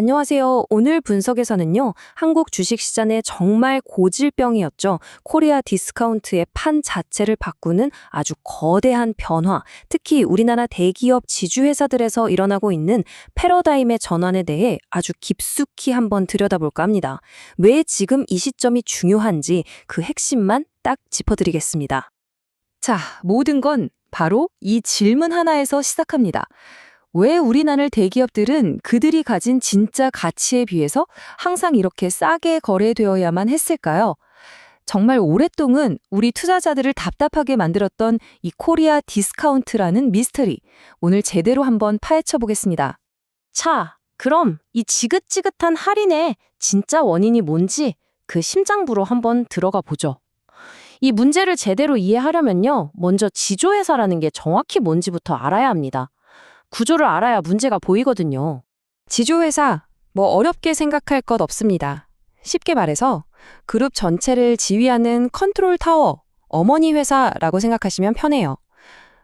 안녕하세요. 오늘 분석에서는요, 한국 주식시장의 정말 고질병이었죠. 코리아 디스카운트의 판 자체를 바꾸는 아주 거대한 변화, 특히 우리나라 대기업 지주회사들에서 일어나고 있는 패러다임의 전환에 대해 아주 깊숙이 한번 들여다볼까 합니다. 왜 지금 이 시점이 중요한지 그 핵심만 딱 짚어드리겠습니다. 자, 모든 건 바로 이 질문 하나에서 시작합니다. 왜 우리나라 대기업들은 그들이 가진 진짜 가치에 비해서 항상 이렇게 싸게 거래되어야만 했을까요? 정말 오랫동안 우리 투자자들을 답답하게 만들었던 이 코리아 디스카운트라는 미스터리, 오늘 제대로 한번 파헤쳐 보겠습니다. 자, 그럼 이 지긋지긋한 할인의 진짜 원인이 뭔지 그 심장부로 한번 들어가 보죠. 이 문제를 제대로 이해하려면요, 먼저 지주회사라는 게 정확히 뭔지부터 알아야 합니다. 구조를 알아야 문제가 보이거든요. 지주회사, 뭐 어렵게 생각할 것 없습니다. 쉽게 말해서 그룹 전체를 지휘하는 컨트롤 타워, 어머니 회사라고 생각하시면 편해요.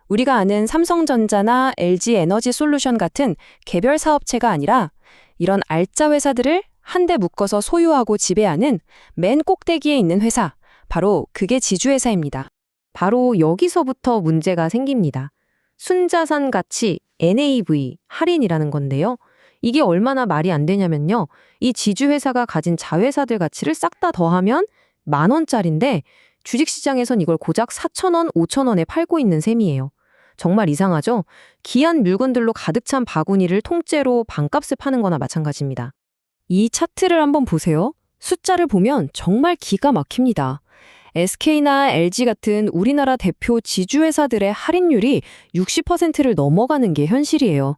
우리가 아는 삼성전자나 LG 에너지 솔루션 같은 개별 사업체가 아니라 이런 알짜 회사들을 한데 묶어서 소유하고 지배하는 맨 꼭대기에 있는 회사, 바로 그게 지주회사입니다. 바로 여기서부터 문제가 생깁니다. 순자산 가치, NAV, 할인이라는 건데요. 이게 얼마나 말이 안 되냐면요. 이 지주회사가 가진 자회사들 가치를 싹 다 더하면 10,000원짜리인데 주식시장에선 이걸 고작 4,000원, 5,000원에 팔고 있는 셈이에요. 정말 이상하죠? 귀한 물건들로 가득 찬 바구니를 통째로 반값에 파는 거나 마찬가지입니다. 이 차트를 한번 보세요. 숫자를 보면 정말 기가 막힙니다. SK나 LG 같은 우리나라 대표 지주회사들의 할인율이 60%를 넘어가는 게 현실이에요.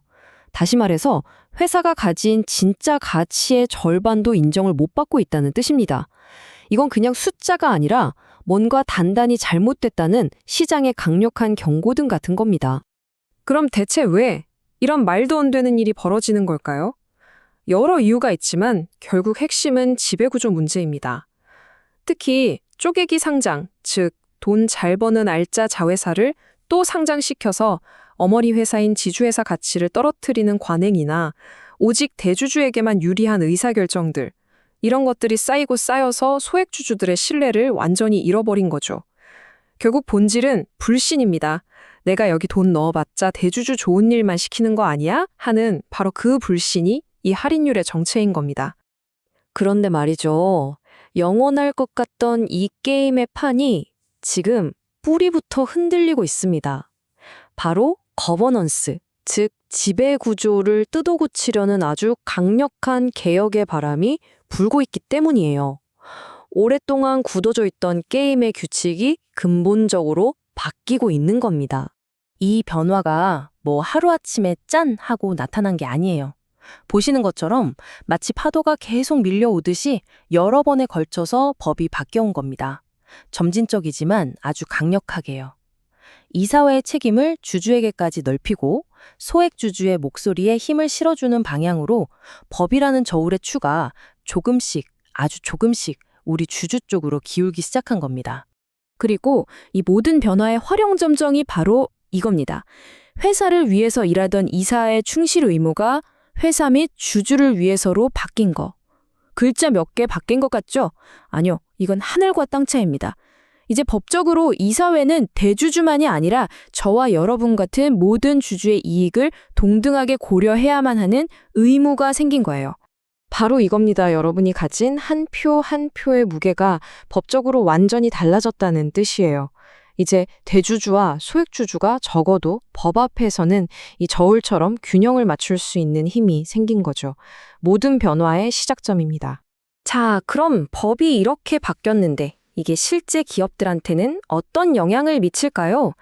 다시 말해서 회사가 가진 진짜 가치의 절반도 인정을 못 받고 있다는 뜻입니다. 이건 그냥 숫자가 아니라 뭔가 단단히 잘못됐다는 시장의 강력한 경고등 같은 겁니다. 그럼 대체 왜 이런 말도 안 되는 일이 벌어지는 걸까요? 여러 이유가 있지만 결국 핵심은 지배구조 문제입니다. 특히 쪼개기 상장, 즉 돈 잘 버는 알짜 자회사를 또 상장시켜서 어머니 회사인 지주회사 가치를 떨어뜨리는 관행이나 오직 대주주에게만 유리한 의사결정들, 이런 것들이 쌓이고 쌓여서 소액주주들의 신뢰를 완전히 잃어버린 거죠. 결국 본질은 불신입니다. 내가 여기 돈 넣어봤자 대주주 좋은 일만 시키는 거 아니야? 하는 바로 그 불신이 이 할인율의 정체인 겁니다. 그런데 말이죠. 영원할 것 같던 이 게임의 판이 지금 뿌리부터 흔들리고 있습니다. 바로 거버넌스, 즉 지배 구조를 뜯어고치려는 아주 강력한 개혁의 바람이 불고 있기 때문이에요. 오랫동안 굳어져 있던 게임의 규칙이 근본적으로 바뀌고 있는 겁니다. 이 변화가 뭐 하루아침에 짠 하고 나타난 게 아니에요. 보시는 것처럼 마치 파도가 계속 밀려오듯이 여러 번에 걸쳐서 법이 바뀌어온 겁니다. 점진적이지만 아주 강력하게요. 이사회의 책임을 주주에게까지 넓히고 소액주주의 목소리에 힘을 실어주는 방향으로 법이라는 저울의 추가 조금씩, 아주 조금씩 우리 주주 쪽으로 기울기 시작한 겁니다. 그리고 이 모든 변화의 활용점정이 바로 이겁니다. 회사를 위해서 일하던 이사의 충실 의무가 회사 및 주주를 위해서로 바뀐 거. 글자 몇 개 바뀐 것 같죠? 아니요, 이건 하늘과 땅 차이입니다. 이제 법적으로 이사회는 대주주만이 아니라 저와 여러분 같은 모든 주주의 이익을 동등하게 고려해야만 하는 의무가 생긴 거예요. 바로 이겁니다. 여러분이 가진 한 표 한 표의 무게가 법적으로 완전히 달라졌다는 뜻이에요. 이제 대주주와 소액주주가 적어도 법 앞에서는 이 저울처럼 균형을 맞출 수 있는 힘이 생긴 거죠. 모든 변화의 시작점입니다. 자, 그럼 법이 이렇게 바뀌었는데 이게 실제 기업들한테는 어떤 영향을 미칠까요?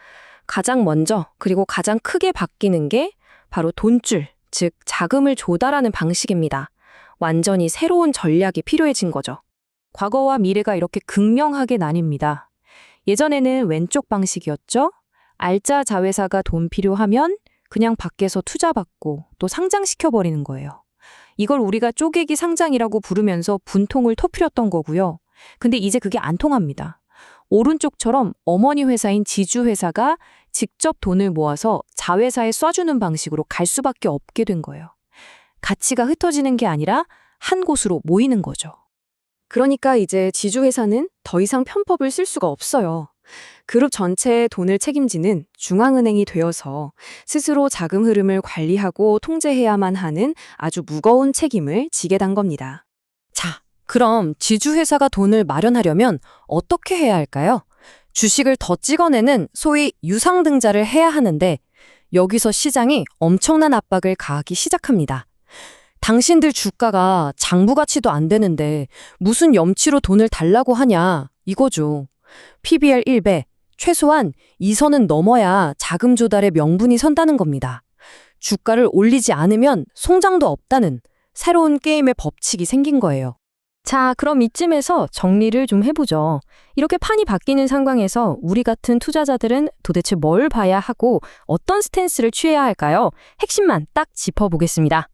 가장 먼저 그리고 가장 크게 바뀌는 게 바로 돈줄, 즉 자금을 조달하는 방식입니다. 완전히 새로운 전략이 필요해진 거죠. 과거와 미래가 이렇게 극명하게 나뉩니다. 예전에는 왼쪽 방식이었죠. 알짜 자회사가 돈 필요하면 그냥 밖에서 투자받고 또 상장시켜버리는 거예요. 이걸 우리가 쪼개기 상장이라고 부르면서 분통을 터뜨렸던 거고요. 근데 이제 그게 안 통합니다. 오른쪽처럼 어머니 회사인 지주회사가 직접 돈을 모아서 자회사에 쏴주는 방식으로 갈 수밖에 없게 된 거예요. 가치가 흩어지는 게 아니라 한 곳으로 모이는 거죠. 그러니까 이제 지주회사는 더 이상 편법을 쓸 수가 없어요. 그룹 전체의 돈을 책임지는 중앙은행이 되어서 스스로 자금 흐름을 관리하고 통제해야만 하는 아주 무거운 책임을 지게 된 겁니다. 자, 그럼 지주회사가 돈을 마련하려면 어떻게 해야 할까요? 주식을 더 찍어내는 소위 유상등자를 해야 하는데 여기서 시장이 엄청난 압박을 가하기 시작합니다. 당신들 주가가 장부 가치도 안 되는데 무슨 염치로 돈을 달라고 하냐 이거죠. PBR 1배, 최소한 2선은 넘어야 자금 조달의 명분이 선다는 겁니다. 주가를 올리지 않으면 송장도 없다는 새로운 게임의 법칙이 생긴 거예요. 자, 그럼 이쯤에서 정리를 좀 해보죠. 이렇게 판이 바뀌는 상황에서 우리 같은 투자자들은 도대체 뭘 봐야 하고 어떤 스탠스를 취해야 할까요? 핵심만 딱 짚어보겠습니다.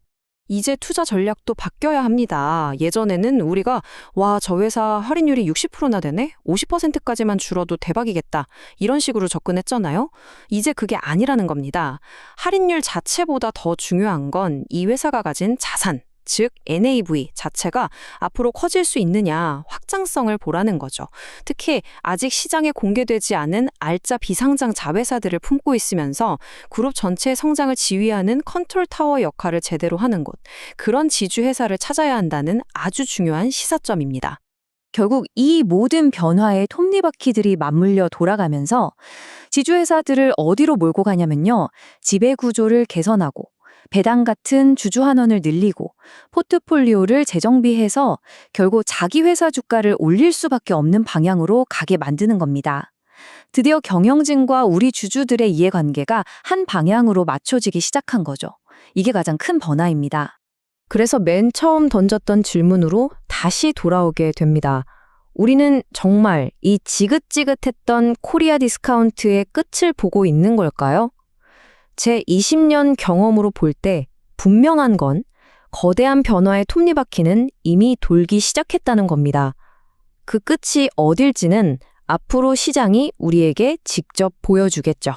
이제 투자 전략도 바뀌어야 합니다. 예전에는 우리가 와, 저 회사 할인율이 60%나 되네? 50%까지만 줄어도 대박이겠다. 이런 식으로 접근했잖아요. 이제 그게 아니라는 겁니다. 할인율 자체보다 더 중요한 건 이 회사가 가진 자산, 즉 NAV 자체가 앞으로 커질 수 있느냐 확장성을 보라는 거죠. 특히 아직 시장에 공개되지 않은 알짜 비상장 자회사들을 품고 있으면서 그룹 전체의 성장을 지휘하는 컨트롤 타워 역할을 제대로 하는 곳, 그런 지주회사를 찾아야 한다는 아주 중요한 시사점입니다. 결국 이 모든 변화의 톱니바퀴들이 맞물려 돌아가면서 지주회사들을 어디로 몰고 가냐면요. 지배구조를 개선하고 배당 같은 주주 환원을 늘리고 포트폴리오를 재정비해서 결국 자기 회사 주가를 올릴 수밖에 없는 방향으로 가게 만드는 겁니다. 드디어 경영진과 우리 주주들의 이해관계가 한 방향으로 맞춰지기 시작한 거죠. 이게 가장 큰 변화입니다. 그래서 맨 처음 던졌던 질문으로 다시 돌아오게 됩니다. 우리는 정말 이 지긋지긋했던 코리아 디스카운트의 끝을 보고 있는 걸까요? 제 20년 경험으로 볼 때 분명한 건 거대한 변화의 톱니바퀴는 이미 돌기 시작했다는 겁니다. 그 끝이 어딜지는 앞으로 시장이 우리에게 직접 보여주겠죠.